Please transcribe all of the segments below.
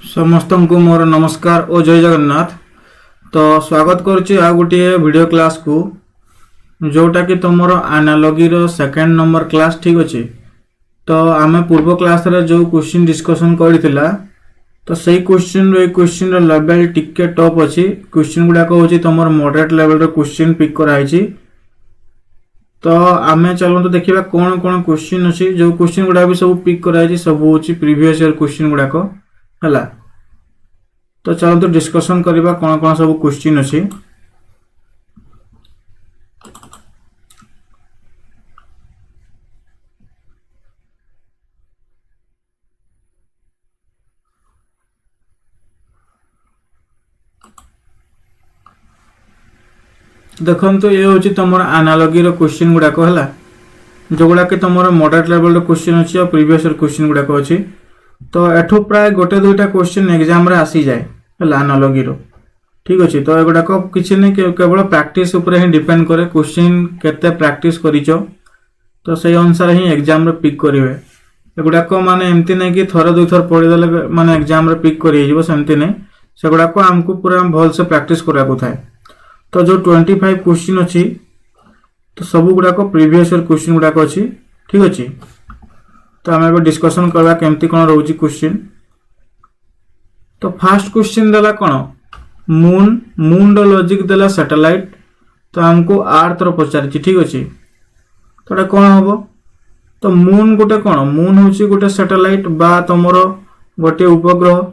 समस्त को मोर नमस्कार और जय जगन्नाथ। तो स्वागत करुच्ची आ गोटे वीडियो क्लास को जोटा कि तुम एनालॉजी रो सेकंड नंबर क्लास। ठीक अच्छे। तो आम पूर्व क्लास रे जो क्वेश्चन डिस्कशन करथिला तो सही क्वेश्चन लेवल टिके टॉप अच्छी। क्वेश्चन गुड़ाक हूँ तुम मॉडरेट लेवल क्वेश्चन पिक कराई। तो आम चलते देखा कौन कौन क्वेश्चन अच्छी। जो क्वेश्चन गुड़ा भी सब पिक कराई सब हूँ प्रीवियस ईयर क्वेश्चन गुड़ाक है। तो चलते डिस्कशन करवा कौन कौन सब क्वेश्चन अच्छी। देखो तो ये हूँ तुम एनालॉजी रो क्वेश्चन गुड़ाक है जो गुड़ा कि तुम मॉडरेट लेवल क्वेश्चन अच्छी और प्रीवियस ईयर क्वेश्चन गुड़ाक अच्छी। तो एठू प्राय गोटे दुईटा क्वेश्चन एग्जाम रे आसी जाए है एनालॉजी रो। ठीक अच्छे। तो एगुड़ाक किसी नहीं केवल प्रैक्टिस उपर ही डिपेंड करे क्वेश्चन केते प्रैक्टिस करिचो तो सही अनुसार ही एग्जाम रे पिक करेंगे। एगुड़ाक माने एमती नहीं कि थोड़े दुई थर पढ़ीदे माने एग्जाम रे पिक कर सेमती नहीं। से गुड़ाक आमको पूरा भल से प्रैक्टिस कराया थाए। तो जो 25 क्वेश्चन अच्छी तो सब गुड़ाक प्रीवियस ईयर क्वेश्चन गुड़ाक अच्छी। ठीक अच्छे। तो आम ए डिस्कसन करवा केमती कौन रोचे क्वेश्चन। तो फास्ट क्वेश्चन देला कौन मून रो लॉजिक देला सैटेलाइट। तो हमको अर्थ रो पचार। ठीक अच्छे। तो कौन हम तो मून गोटे कौन मून हूँ गोटे सैटेलाइट बा तुमर गोटे उपग्रह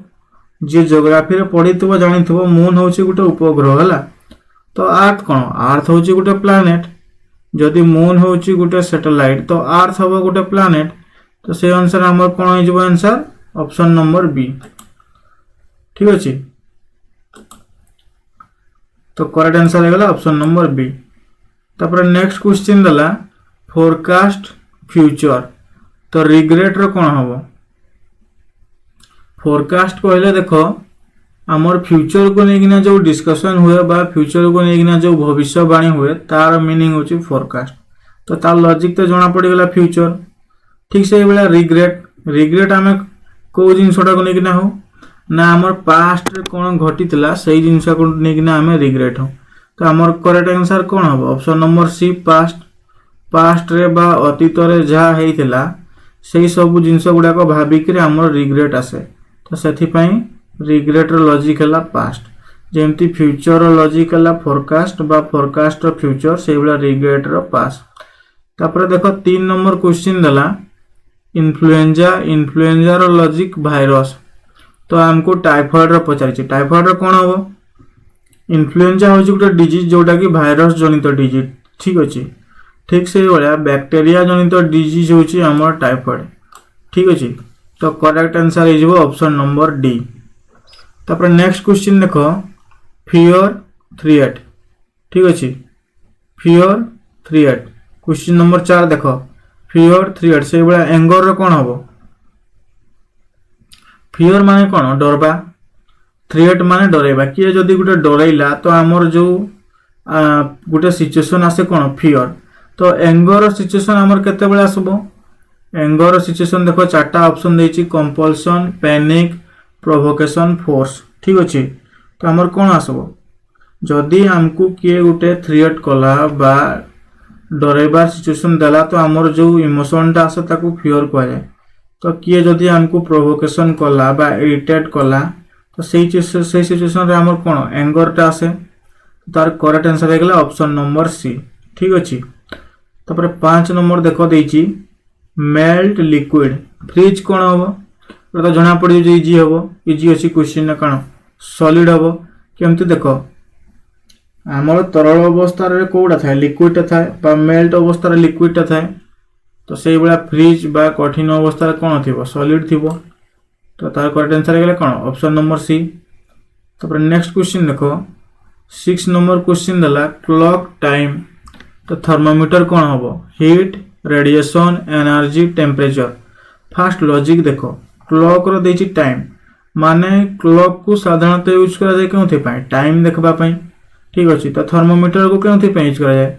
जी जियोग्राफी रे पढ़ी जानी मून हूँ गोटे उपग्रह है। तो अर्थ कौन अर्थ हूँ गोटे प्लानेट। जदि मून हूँ गोटे सैटेलाइट तो अर्थ हम गोटे प्लानेट। तो से अनुसार आम कौन हो आंसर ऑप्शन नंबर बी। ठीक अच्छे। तो करेक्ट आंसर है ऑप्शन नंबर बी। तापर नेक्स्ट क्वेश्चन देला फोरकास्ट फ्यूचर। तो रिग्रेट रो कौन हम फोरकास्ट कहले देखो आमर फ्यूचर को लेकिना जो डिस्कशन हुए बा फ्यूचर को लेकिना जो भविष्यवाणी हुए तार मीनिंग होची फोरकास्ट। तो तार लॉजिक तो जना पड़गला फ्यूचर। ठीक से भाया रिग्रेट रिग्रेट आम कौ जिनसटा को लेकिना हो ना आमर पास्ट कौन घटी से जिनस को लेकिना आम रिग्रेट हो। तो आमर करेक्ट आंसर कौन हम option number C past. Past रे बा अतीत रे जहाँ होता से सब जिनस गुड़ाक भाविक आमर रिग्रेट आसे। तो से रिग्रेट लॉजिक है पास्ट। जमती फ्यूचर लॉजिक है फोरकास्ट बा फोरकास्ट फ्यूचर से भाया रिग्रेट पास्ट। तापर देखो 3 नंबर क्वेश्चन देला इन्फ्लुएंजा। Influenza logic virus. तो आमको टाइफॉइड पचार। टाइफॉइड कौन हम इन्फ्लुएंजा हूँ गोटे डिजीज जोटा कि भाइरस जनित डिजीज। ठीक अच्छे। ठीक से भाया बैक्टेरिया जनित डिजीज हूँ आम टाइफॉइड। ठीक अच्छे। तो करेक्ट आंसर हो ऑप्शन नंबर डी। तापर नेक्स्ट क्वेश्चन देख फियर थ्रेट। ठीक अच्छे। फियर थ्रेट क्वेश्चन नंबर 4 देख फियर थ्रेट से भाया एंगर रो कौन हम फियर माने कौन डरवा थ्रेट माने डरेबा किए जदि गोटे डरैला तो आमर जो गोटे सिचुएशन आसे कौन फियर। तो एंगर सिचुएशन आमर केते बेला आसबो एंगर सिचुएशन देखो 4टा ऑप्शन देछि कंपल्सन पैनिक प्रोवोकेशन फोर्स। ठीक अच्छे। तो आमर कौन आसबो जदि आमको किए गोटे थ्रेट कला बा डरेबार सिचुएशन देला तो आमर जो इमोशनटा आसे ताकू फियर कह जाए। तो किए जदि आमको प्रोवोकेशन कला बा इरिटेट कला तो सही सिचुएशन रे आमर कौन एंगरटा आसे। तार करेक्ट आंसर है ऑप्शन नंबर सी। ठीक अच्छे। तापर 5 नंबर देख देछि मेल्ट लिक्विड फ्रिज कौन हम तो जना पड़ इजी हम इजी अच्छी क्वेश्चन कौन सॉलिड हम केमती देख आमर तरल अवस्था कौटा थाए लिक्विडटा थाए मेल्ट अवस्था लिक्विडटा थाए। तो से भाया फ्रिज बा कठिन अवस्था कौन थी सॉलिड थी। तो तार करेक्ट आंसर है कौन ऑप्शन नंबर सी। तापर नेक्स्ट क्वेश्चन देख 6 नंबर क्वेश्चन देला क्लॉक टाइम। तो थर्मोमीटर कौन हम heat radiation energy temperature. Fast logic देख क्लॉक रो देछि टाइम माने क्लॉक को साधारणतः यूज करा जाए क्यों टाइम देखवाई। ठीक अच्छे। तो थर्मोमीटर को क्यों यूज करा जाए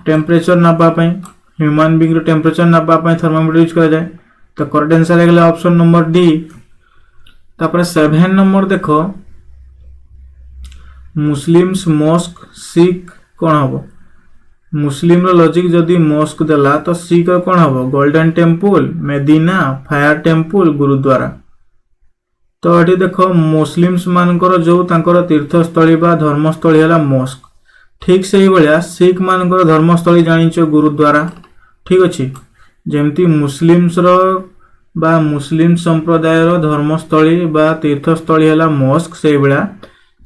टेम्परेचर नापाई ह्यूमन बीइंग टेम्परेचर नापाई थर्मोमीटर यूज करा जाए। तो करेक्ट आंसर है ऑप्शन नंबर डी तापर 7 नंबर देख मुस्लिम्स मॉस्क सिख कौन हम मुस्लिम रो लॉजिक जदि मॉस्क देला तो सिख रो कौन हम golden temple Medina fire temple gurdwara. तो ये देख मुस्लिम्स मानकर जो तांकर तीर्थस्थली बा धर्मस्थली है मॉस्क ठीक से ही भाया सिख मानकर धर्मस्थली जानिच गुरुद्वारा ठीक अच्छे जमती मुस्लिम्स रो बा मुस्लिम संप्रदाय धर्मस्थली बा तीर्थस्थली है मॉस्क से भाया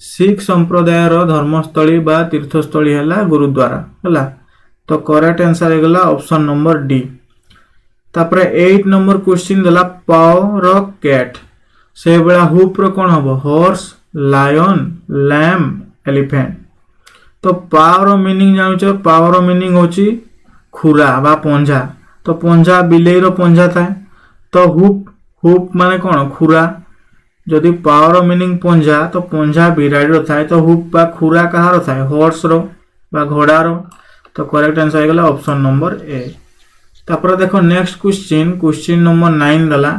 सिख संप्रदाय धर्मस्थली बा तीर्थस्थली है गुरुद्वारा है। तो करेक्ट आंसर होगा ऑप्शन नंबर डी। तापर 8 नंबर क्वेश्चन देला पावर कैट से भाया हुप रो कौन हम हॉर्स लायन लैम एलिफेंट। तो पावर मीनिंग जान पावर मीनिंग होची खुरा बा पंजा। तो पंजा बिलेई रो पंजा थाए तो हुप हुप माने कौन खुरा जदि पावर मीनिंग पंजा तो पंजा बिराड़ी रो थाए तो हुप बा खुरा कहार थाए हॉर्स रो बा घोड़ा रो। तो करेक्ट आंसर होगा ऑप्शन नंबर ए। तापर देखो नेक्स्ट क्वेश्चन क्वेश्चन नंबर 9 दला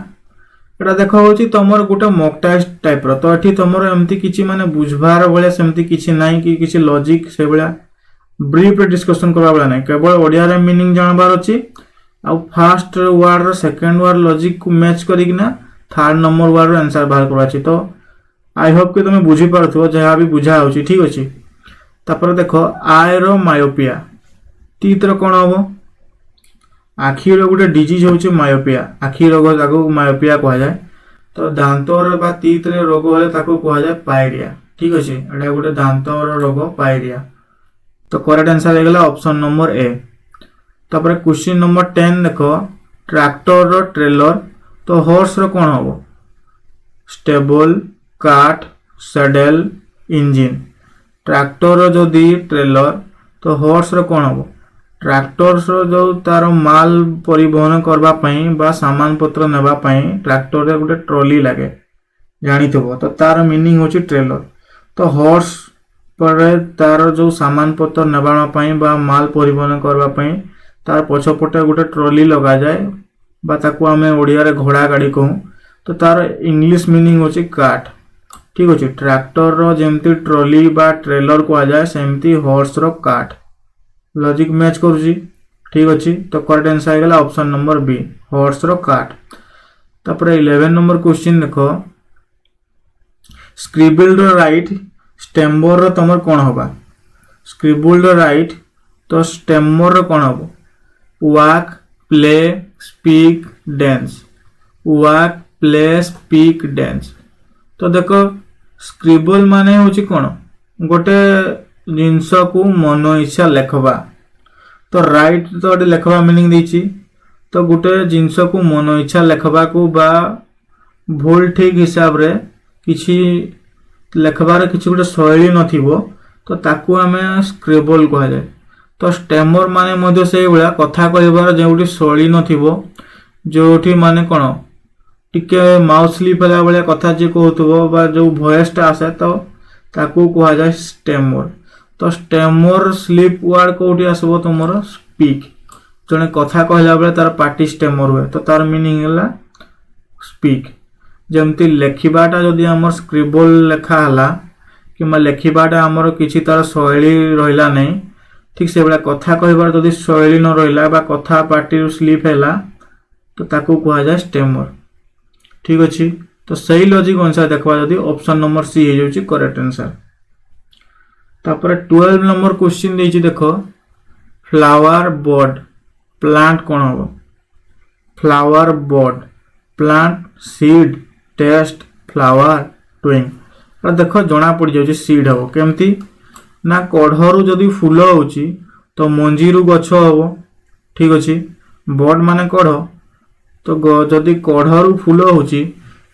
एटा देखो होची तमर गुटे मॉक टेस्ट टाइप रो। तो एठी तमर एमती किछि माने बुझबार बेले सेमती किछि नाही कि किछि लॉजिक से बेला ब्रीफ डिस्कशन करबा बेला नाही केवल ओडिया रे मीनिंग जानबार अछि आ फर्स्ट वर्ड रो सेकंड वर्ड लॉजिक को मैच करिकना थर्ड नंबर वर्ड रो आंसर बाहर करबा अछि। तो आई होप कि तुम बुझी पारथो जहा भी बुझा होछि ठीक अछि। तापर देखो आई रो मायोपिया तीत रो कोन हबो आखी रो गुटे डिजीज होछि मायोपिया आखी रोग ताको मायोपिया कहा जाय। तो दांत रो बा तीत रे रोग होले ताको कहा जाय पायरिया ठीक अछि। एटा गुटे दांत रो रोग पायरिया। तो करेक्ट आंसर हो गला ऑप्शन नंबर ए। तापर क्वेश्चन नंबर 10 देखो ट्रैक्टर रो ट्रेलर तो हॉर्स रो कोन हबो stable cart saddle engine. Tractor रो जदी ट्रेलर तो हॉर्स रो कोन हबो ट्रैक्टर जो तार माल परिवहन करबा पई बा सामान पत्र नेबा पई ट्रैक्टर रे गुटे ट्रॉली लागे जानी थबो। तो तार मीनिंग होची ट्रेलर। तो हॉर्स पर तार जो सामान पत्र नेबा पई बा माल परिवहन करबा पई तार पछपटे गुटे ट्रॉली लगा जाए बा ताकू आमे ओडिया रे घोड़ा गाड़ी कहू। तो तार इंग्लिश मीनिंग होची कार्ट ठीक अछि। ट्रैक्टर रो जेमती ट्रॉली बा ट्रेलर को जाए सेमती हॉर्स रो कार्ट लॉजिक मैच करूची ठीक अच्छी। तो करेक्ट आंसर होगा ऑप्शन नंबर बी हॉर्स रो कार्ट। तापर 11 नंबर क्वेश्चन देखो स्क्रिबल रो राइट स्टेम्बर रो तमर कोन होबा स्क्रिबल रो राइट तो स्टेम्बर रो कोन होबो walk play speak dance walk play speak dance. तो देखो स्क्रिबल माने होची कोन गोटे जिनस को मन इच्छा लेखबा। तो राइट तो लेखबा मीनिंग देछि। तो गोटे जिनस को मन इच्छा लेखबा को बा भूल ठीक हिसाब रे किछि लेखबार किछि गोटे शैली नथिबो तो ताकू हमें स्क्रिबल कहा जाए। तो स्टेमर माने मध्य से भला कथा कहबार जेउठी शैली नथिबो जोठी माने कोन टिके माउथ स्लिप होला भला कथा जे कहतबो बा जो वॉइस टा आसे तो ताकू कहा जाए स्टेमर। तो स्टेमर स्लिप वर्ड कोठी आसबो तुमर स्पीक जने कथा कहला बेले तार पार्टी स्टेमर हुए तो तार मीनिंग होला स्पीक। जमती लेखिबाटा जदि हमर स्क्रिबल लेखा हला किमा लेखिबाटा हमर किछि तार शैली रहिला नै ठीक से बेला कथा कहबार जदि शैली न रहिला बा कथा पार्टी स्लिप हैला तो ताकू कहा जाय स्टेमर ठीक अछि। तो सही लॉजिक अनुसार देखबा जदि ऑप्शन नंबर सी हे जाउची करेक्ट आंसर। तापर 12 नंबर क्वेश्चन देछि देखो फ्लावर बर्ड प्लांट कोन हो flower bird plant seed test flower twig. देखो जना पड़ जाउची सीड हो केमती ना कढ़रू जदि फूल होची तो मंजीरू गछ हो ठीक अछि। बर्ड माने कढ़ तो जदि कढ़रू फूल होची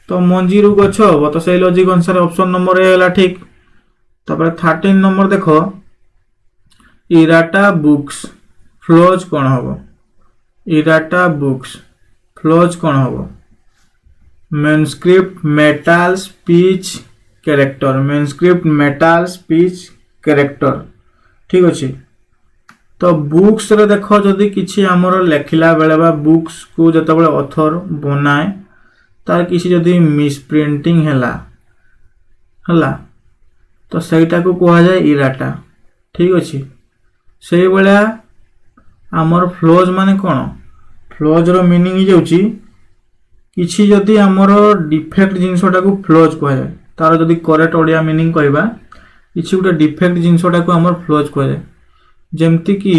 तो मंजीरू गछ हो। तो सही लॉजिक अनुसार ऑप्शन नंबर ए होला ठीक। तापर 13 नंबर देखो इराटा बुक्स फ्लोज कौन हम इराटा बुक्स फ्लोज कौन हम manuscript metal speech character manuscript metal speech character ठीक अच्छे। तो बुक्स रे देखो जदि किछि हमर लेखिला बेले बा बुक्स को जतबेले ऑथर बनाए तार किसी जदि मिसप्रिंटिंग हैला तो सहीटा को कहा जाए इराटा। ठीक अच्छे से भाया आमर फ्लोज माने कौन फ्लोज रो मीनिंग जाउची किसी जदि आमर डिफेक्ट जिनसटा को फ्लोज कहा जाए तार जदि करेक्ट ओडिया मीनिंग कहबा किसी गोटे डिफेक्ट जिनसटा को आमर फ्लोज कहा जाए। जेमती कि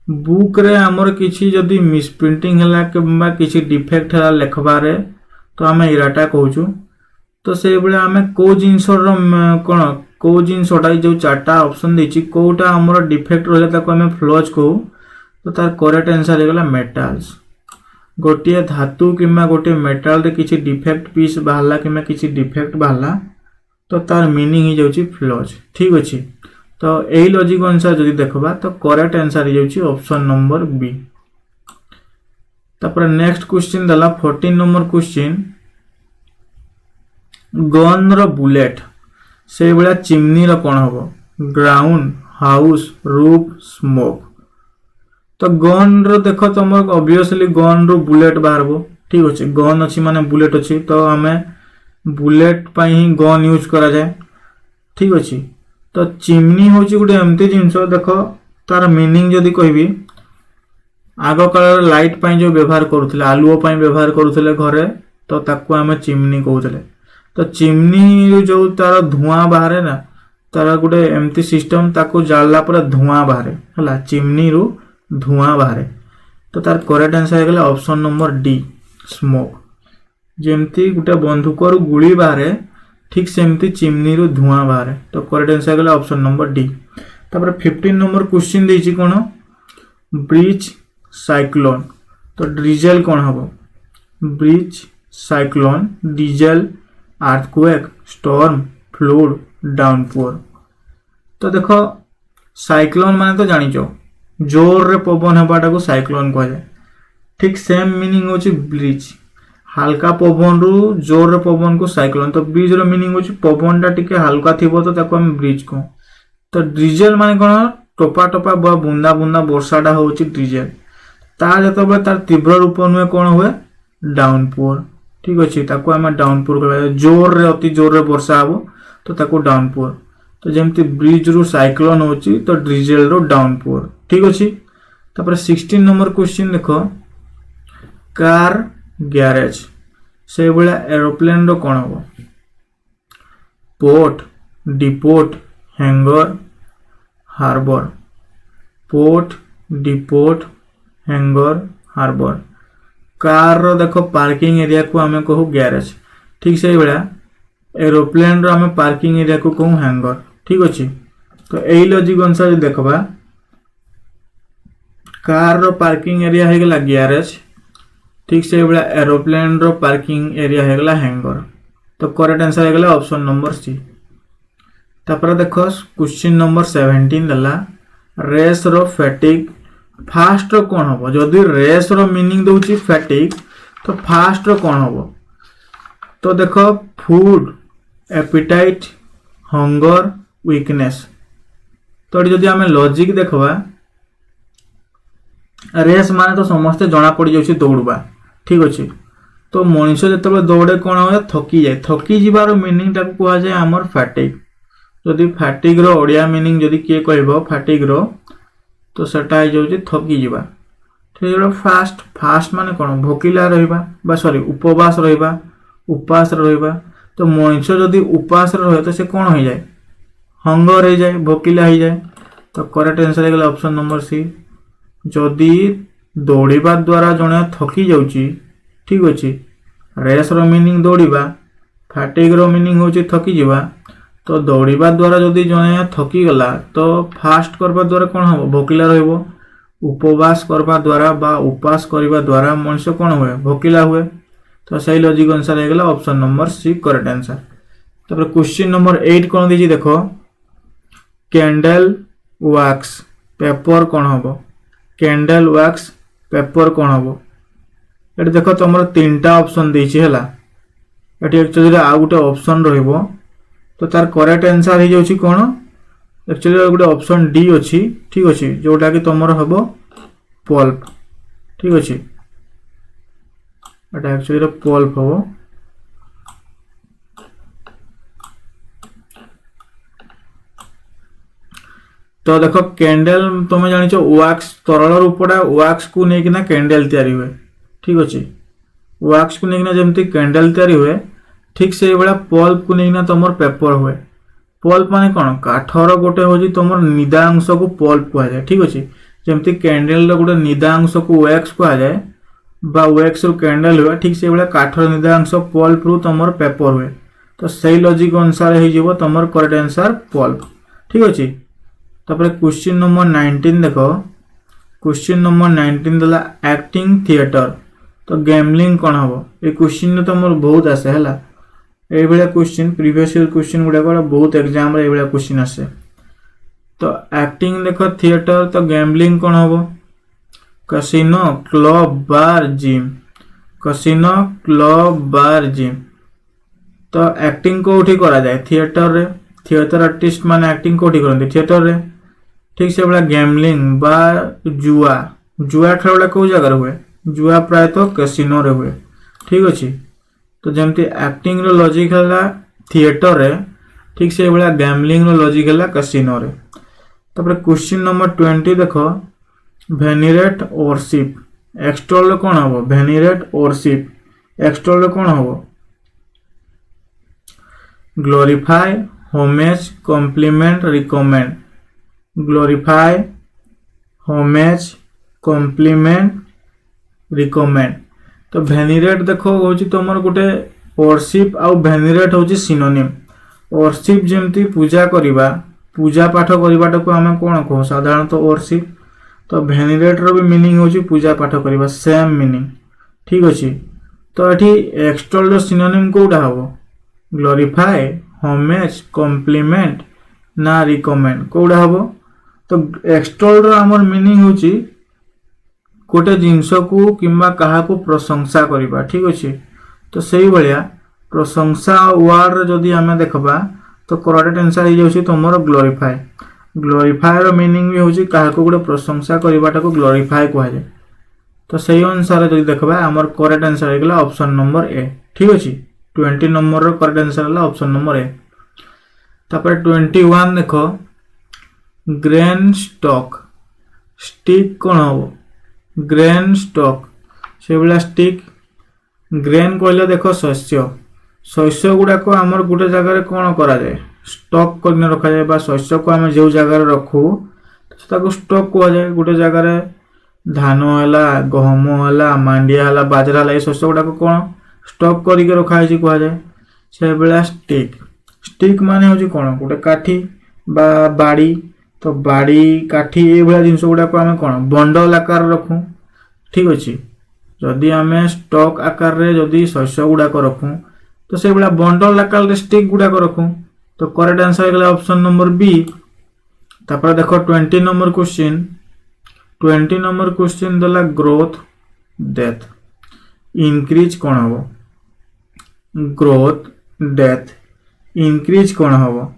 बुक रे आमर किसी जदि मिसप्रिंटिंग हैला कि किसी डिफेक्ट हैला लेखबारे तो आम इराटा कहूँ। तो से भाया आम कौ जिनस कौन कौ जिनसटा जो चार्टा ऑप्शन देछि कोटा आमर डिफेक्ट रहा ताको आम फ्लोज कहू। तो तार करेक्ट आंसर हो गला मेटाल्स। गोटे धातु किंबा गोटे मेटाल रे किसी डिफेक्ट पीस बाहला किंबा किसी डिफेक्ट बाहला तो तार मीनिंग ही जाउची फ्लोज। ठीक अच्छे तो यही लॉजिक अनुसार जदि देखबा तो करेक्ट आंसर हो ऑप्शन नंबर बी। तापर नेक्स्ट क्वेश्चन दला 14 नंबर क्वेश्चन गन रो बुलेट से भाया चिमनी रो कौन हम ग्राउंड हाउस रूफ स्मोक। तो गन रो देख तुम ऑब्वियसली गन रो बुलेट बाहर। ठीक अच्छे गन अच्छी माने बुलेट अच्छी तो आम बुलेट पर ही गन यूज करा जाए। ठीक अच्छे तो चिमनी हूँ गोटे एमती जिनस देख तार मीनिंग जदि कहबी आग काल लाइट पाई जो व्यवहार करुले आलुओ पाई व्यवहार करुले घरे तो ताकू आम चिमनी कहते। तो चिमनी जो तार धुआं बाहर ना तार गोटे एमती सिस्टम ताकू जाला पर धुआं बाहर है चिमनी रु धुआं बाहर। तो तार करेक्ट आंसर हो ऑप्शन नंबर डी स्मोक। जेमती गोटे बंदूक रु गुली बाहर ठीक सेमती चिमनी रु धुआं बाहर। तो करेक्ट आंसर हो ऑप्शन नंबर डी। तापर 15 नंबर क्वेश्चन देछि कोन ब्रिज साइक्लोन। तो डिजेल कौन हम bridge cyclone diesel earthquake storm fluid downpour. तो देख साइक्लोन माने तो जानिचो जोर रे पवन हेबाटा को साइक्लोन कह जाए। ठीक सेम मीनिंग होची ब्रिज हल्का पवन रु जोर रे पवन को साइक्लोन। तो ब्रिज रो मीनिंग होची पवन टा टिके हल्का थिबो तो ताको हम ब्रिज को। तो डिजेल माने कोन टोपा टोपा बा बुंदा बुंदा वर्षाटा होची डिजेल। तार जतबे तार तीव्र रूप नुहे कौन हुए डाउनपोर। ठीक अच्छे ताको आम डाउनपोर कह जोर रे अति जोर रे वर्षा हम तो ताको डाउनपोर। तो जमती ब्रिज रु साइक्लोन होची तो डिजेल रो डाउनपोर। ठीक अच्छे तापर 16 नंबर क्वेश्चन देख कार गैरेज से भाया एरोप्लेन रो कौन हम port depot hangar harbour. Port depot hangar harbour. Car रो देखो पार्किंग एरिया को आम कहू गैरेज। ठीक से भाया एरोप्लेन रो आम पार्किंग एरिया को कहू हैंगर। ठीक अच्छे तो यही लॉजिक अनुसार देखबा कार रो पार्किंग एरिया हो गला गैरेज। ठीक से भाया एरोप्लेन रो पार्किंग एरिया हो गला हैंगर। तो करेक्ट आंसर हो गला ऑप्शन नंबर सी। तापर देखो क्वेश्चन नंबर 17 दला रेस रो फैटिक फास्ट रो कौन हम जदि रेस रो मीनिंग दउची फैटिक तो फास्ट रो कौन हम। तो देख फूड एपिटाइट हंगर वीकनेस। तो जदि आम लॉजिक देखबा रेस माने तो समस्ते जना पड़ जाउची दौड़बा। ठीक अच्छे तो मनीष जो दौड़े कौन हुए थकी जाए। थकी जीवार मीनिंग टाक कह जाए आमर फैटिक। जदि फैटिक रो ओडिया मीनिंग जदि किए कहबो फैटिक रो तो सेटा हो जाउची थकी जीवा। ठीक है फास्ट फास्ट माने कौन भोकिला रहिबा बा सॉरी उपवास रहिबा उपास रहिबा। तो मनीष जदि उपास रहे तो से कौन हो जाए हंगर हो जाए भोकिला हो जाए। तो करेक्ट आंसर हो ऑप्शन नंबर सी। जदि दौड़िबा द्वारा जने थकी जाउची। ठीक अच्छे रेस रो मीनिंग दौड़िबा फैटिक रो मीनिंग होची थकी जीवा। तो दौड़िबा द्वारा जदि जने थकी गला तो फास्ट करबा द्वारा कौन हम भोकिला रहइबो। उपवास करबा द्वारा बा उपास करबा द्वारा मनुष्य कौन हुए भोकिला हुए। तो सही लॉजिक अनुसार हो गला option number C correct answer. तापर क्वेश्चन नंबर 8 कौन दीजिए देख कैंडल वैक्स पेपर कौन हम कैंडल वैक्स पेपर कौन हम। ये देख तुम 3टा ऑप्शन देछि हैला एटी एक्चुअली आ गोटे ऑप्शन रहिबो। तो तार करेक्ट आंसर हो जाउछि कोन एक्चुअली गोटे ऑप्शन डी अच्छी। ठीक अच्छे जोटा कि तुम हम पल्प। ठीक अच्छे एटा एक्चुअली पल्प हम। तो देख कैंडल तुम जान वैक्स तरल रूपटा वैक्स को लेकिन कैंडल तैयारी हुए। ठीक अच्छे वैक्स को लेकिन जमती कैंडल तैयारी हुए ठीक से भाया पल्प को लेकिन तुम पेपर हुए। पल्प माने कौन काठर गोटे हूँ तुम निदा अंश को पल्प कहुए। ठीक अच्छे जमती कैंडल गोटे निदा अंश को वैक्स कहुए वैक्स रु कैंडल हुए ठीक से भाया काठर निदा अंश पल्प रु तुम पेपर हुए। तो सही लॉजिक अनुसार हो तुम करेक्ट आंसर पल्प। ठीक अच्छे तापर क्वेश्चन नंबर 19 देख क्वेश्चन नंबर 19 देला एक्टिंग थिएटर। तो गैमलिंग कौन हम ये क्वेश्चन तो मोर बहुत आसे है ये क्वेश्चन प्रीवियस ईयर क्वेश्चन गुड़ाक बहुत एग्जाम ये क्वेश्चन आसे। तो एक्टिंग देख थिएटर तो गैमलिंग कौन हम कैसीनो क्लब बार जिम कैसीनो क्लब बार जिम। तो एक्टिंग कोठी करा जाए थिएटर रे थिएटर आर्टिस्ट माने एक्टिंग कोठी करते थिएटर रे। ठीक से भाया गैमलिंग बा जुआ जुआ खेल कौ जगार हुए जुआ प्राय तो कैसीनो रे हुए। ठीक अच्छे तो जमती एक्टिंग रो लॉजिक है थिएटर रे ठीक से भाया गैमलिंग रो लॉजिक है कैसीनो रे। तापर क्वेश्चन नंबर 20 देख भेनिरेट ओरशिप एक्सटॉल कौन हम भेनिरेट ओरशिप एक्सटॉल कौन हम glorify homage compliment recommend glorify homage compliment recommend. तो भेनिरेट देखो हूँ तुम गोटे ओरशिप आउ भेनिरेट हूँ सिनोनिम। ओरशिप जमती पूजा करवा पूजा पाठ करवाटा को आम कौन कह साधारणतः ओरशिप। तो भेनिरेट रो भी मीनिंग हूँ पूजा पाठ करवा सेम मीनिंग। ठीक अच्छे तो ये एक्सटॉल सिनोनिम कौटा हम ग्लोरीफाई होमेज कॉम्प्लीमेंट ना रिकमेंड कौटा हम। तो एक्सटॉल आमर मीनिंग हूँ गोटे जिनस को किंबा कहा को प्रशंसा करवा। ठीक अच्छे तो सही भाया प्रशंसा वर्ड जदि आम देखबा तो करेक्ट आंसर हो जाए तुम ग्लोरीफाई। ग्लोरीफाई रो मीनिंग भी हूँ क्या गोटे प्रशंसा करवाटा को ग्लोरीफाई कहुए। तो सही अनुसार जो देखबा आमर करेक्ट आंसर होगा ऑप्शन नंबर ए। ठीक अच्छे 20 नंबर रो करेक्ट आंसर है ऑप्शन नंबर ए। तापर 21 देख ग्रेन स्टॉक स्टिक कौन हम ग्रेन स्टॉक से भाया स्टिक ग्रेन कहले देख शस्य शस्य गुड़ाक आमर गोटे जगार कौन करा जाए स्टॉक कर रखा जाए शस्य को आम जो जगार रखू तो स्टॉक कह जाए। गोटे जगार धान है गहम है मांडिया है बाजरा है शस्य गुड़ाक कौन स्टॉक करके रखाई कह जाए से भाया स्टिक। स्टिक माने हूँ कौन गोटे काठी बा बाड़ी। तो बाड़ी काठी ये जिनस गुड़ाक आम कौन बंडल आकार रखू। ठीक अच्छे जदि आम स्टॉक आकार रे जदि शस्य गुड़ाक रखू तो से भाया बंडल आकार स्टिक गुड़ाक रखू। तो करेक्ट आंसर होगा ऑप्शन नंबर बी। तापर देख 20 नंबर क्वेश्चन देला ग्रोथ डेथ इंक्रीज कौन हम ग्रोथ डेथ इंक्रीज कौन हम।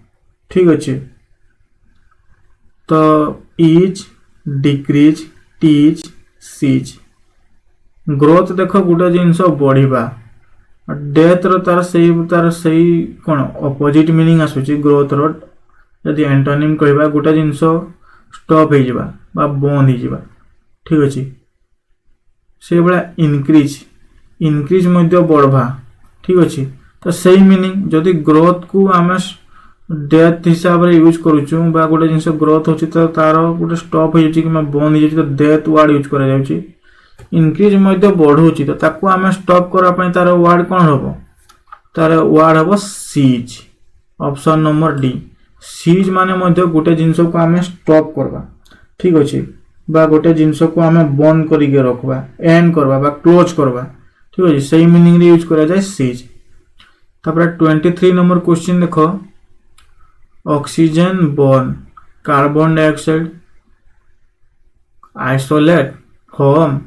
ठीक अच्छे तो is decrease teach cease growth देख गोटे जिनस बढ़िबा डेथ रो तार सही कौन अपोजिट मीनिंग आसूची ग्रोथ रो यदि एंटोनिम कहबा गोटे जिनस स्टॉप हो जाबा बा बंद हो जाबा। ठीक अच्छे से भाया इनक्रीज इनक्रीज मध्य बढ़वा। ठीक अच्छे तो सही मीनिंग जदि ग्रोथ को आम डेथ हिसाब से यूज करूँ बा गोटे जिनस ग्रोथ होची तो तार गोटे स्टॉप हो जाउची कि बंद हो जाउची तो डेथ वर्ड यूज करा जाउची। इनक्रीज मध्य बढ़ुची तो ताको आम स्टॉप करने तार वर्ड कौन हम तार वर्ड हम cease option number D. Cease माने मध्य गोटे जिनस को आम स्टॉप करवा। ठीक अच्छे बा गोटे जिनस को आम बंद करके रखवा एंड करवा बा क्लोज करवा। ठीक अच्छे सही मीनिंग यूज करा जाए सीज। तापर 23 नंबर क्वेश्चन देख oxygen burn carbon dioxide isolate form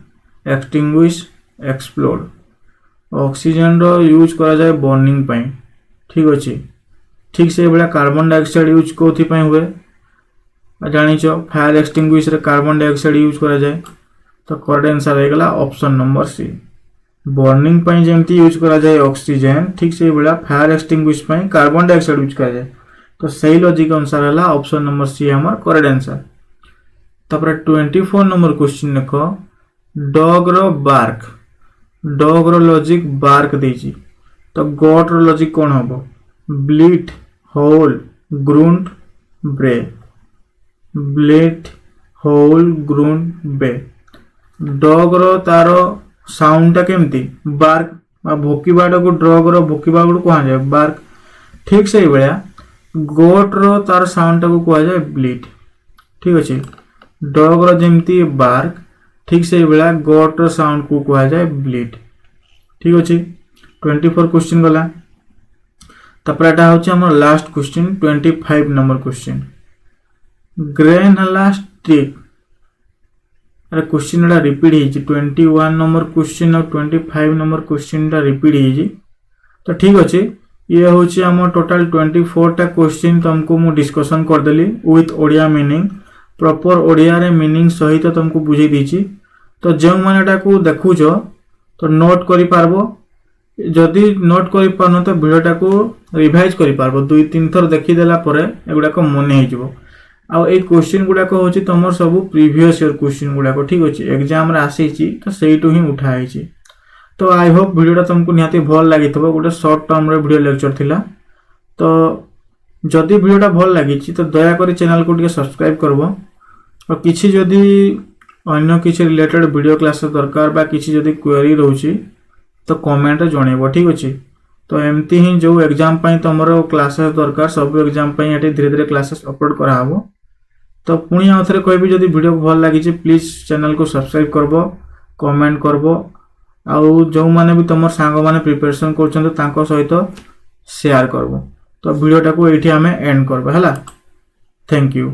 extinguish explode oxygen रो यूज करा जाए बर्निंग पाई। ठीक अच्छे ठीक से भाया कार्बन डाइऑक्साइड यूज कौथि हुए जानिच फायर एक्सटिंग्विश रे कार्बन डाइऑक्साइड यूज करा जाए। तो करेक्ट आंसर होगा ऑप्शन नंबर सी। बर्निंग पाई जेमती यूज करा जाए ऑक्सीजन ठीक से बेला फायर एक्सटिंग्विश पाई कार्बन डाइऑक्साइड यूज करा जाए तो सही लॉजिक अनुसार है ऑप्शन नंबर सी हमर करेक्ट आंसर। तापर 24 नंबर क्वेश्चन देख डॉग रो बार्क डॉग रो लॉजिक बार्क देजी तो गॉट रो लॉजिक कौन हम ब्लीट होल ग्रुंट ब्रे ब्लीट होल ग्रुंट ब्रे डॉग रो तारो साउंड टा केमती बार्क भोकिबाटा को डॉग रो भोकिबा को कहा जाए बार्क ठीक से भाया गोट रो तार साउंड टा को कहा जाए ब्लीट ठीक अच्छे डॉग रो जेमती बार्क ठीक से भाया गोट रो साउंड को कहा जाए ब्लीट ठीक अच्छे 24 क्वेश्चन गला तापर एटा होची हमर last question 25 number question grain हला स्टिक अरे क्वेश्चन एटा रिपीट हेजी 21 नंबर क्वेश्चन और 25 नंबर क्वेश्चन टा रिपीट हेजी तो ठीक अच्छे ये होची हमर टोटल 24 टा क्वेश्चन तुमको मु डिस्कशन कर देली with Odia meaning proper Odia रे मीनिंग सहित तुमको बुझे दीची तो जो माने एटा को देखुछो तो नोट करि पारबो जदि नोट करि पारनो तो वीडियोटा को रिवाइज करि पारबो 2-3 थर देखि देला परे एगुडा को मने हे जिवो आ ए क्वेश्चन गुडा को होची तमर सब प्रीवियस ईयर क्वेश्चन गुडा को ठीक अछि एग्जाम रे आसीची तो सेइटु ही उठा आइची तो आई होप वीडियोटा तुमको निहाती भल लागिथबो गोटे शॉर्ट टर्म रे वीडियो लेक्चर थिला तो जदि वीडियोटा भल लागिची तो दया करी चैनल को टिके सब्सक्राइब करबो और किछि जदि अन्य किछि रिलेटेड वीडियो क्लास दरकार बा किछि जदि क्वेरी रहउची तो कमेंट जणेबो ठीक अछि तो एमती ही जो एग्जाम पई तमरो क्लासेस दरकार सब एग्जाम पई एटे धीरे धीरे क्लासेस अपलोड करा हबो तो पुणी आउथरे कहबी जदि वीडियो भल लागिची प्लीज चैनल को सब्सक्राइब करबो कमेंट करबो आउ जो माने भी तमर सांग माने प्रिपरेशन करछन तांको सहित शेयर करबो तो वीडियोटा को एठी हमें एंड करबो हला थैंक यू।